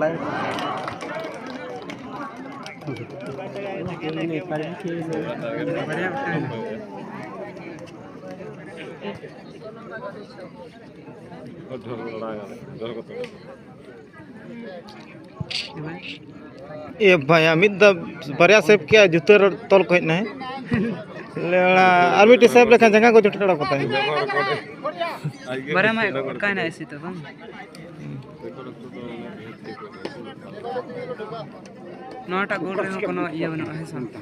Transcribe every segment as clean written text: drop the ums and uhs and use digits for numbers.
Malay. ये भाई Amit the बरिया सेब क्या जुतर तोल को है लेला आर्मी सेब लेखा जगह को जुटड़ा पता है बरिया में काय ना ऐसी तो बम नोटा गोल रे कोनो ये बनो है संता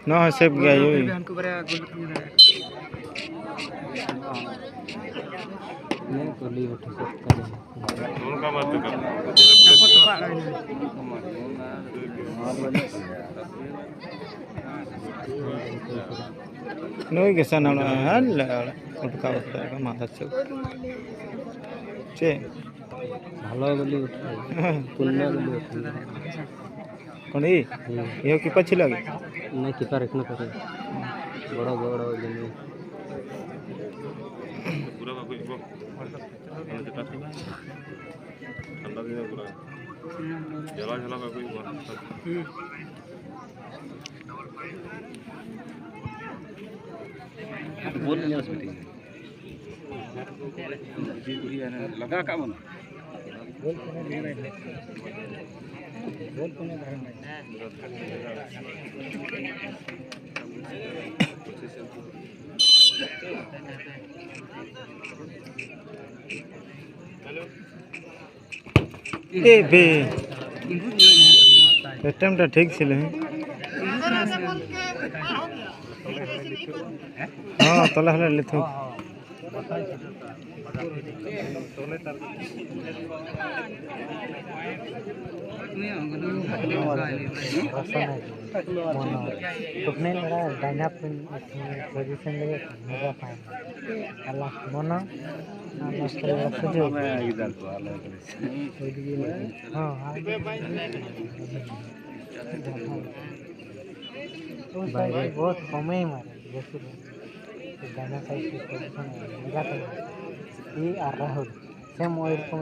ना सेब गया यो हमको बरिया गोल नहीं तो ली उठ सकता है उनका मत कर फोटो पा रहा है नोई के सन हल उठका उठका माथा से चे ভালো বলি পুন্না বলি কোন ये कीपर छिला के नहीं कीपर रखना पड़े बड़ा बड़ा जमी पूरा का कोई को ठंडा दिन पूरा जला जला का कोई बोल नहीं सकती लगा का मन बोल कोने हेलो ए बे अटेम्प्ट ठीक छिले हां तले हले लेथु Tuknail mera lineup position lege mega fine. Allah mona master sujo. हाँ भाई बहुत समय ही मारे जैसे गाना साइड की पोजीशन मजा तो ये आ राहुल सेम ऑयल को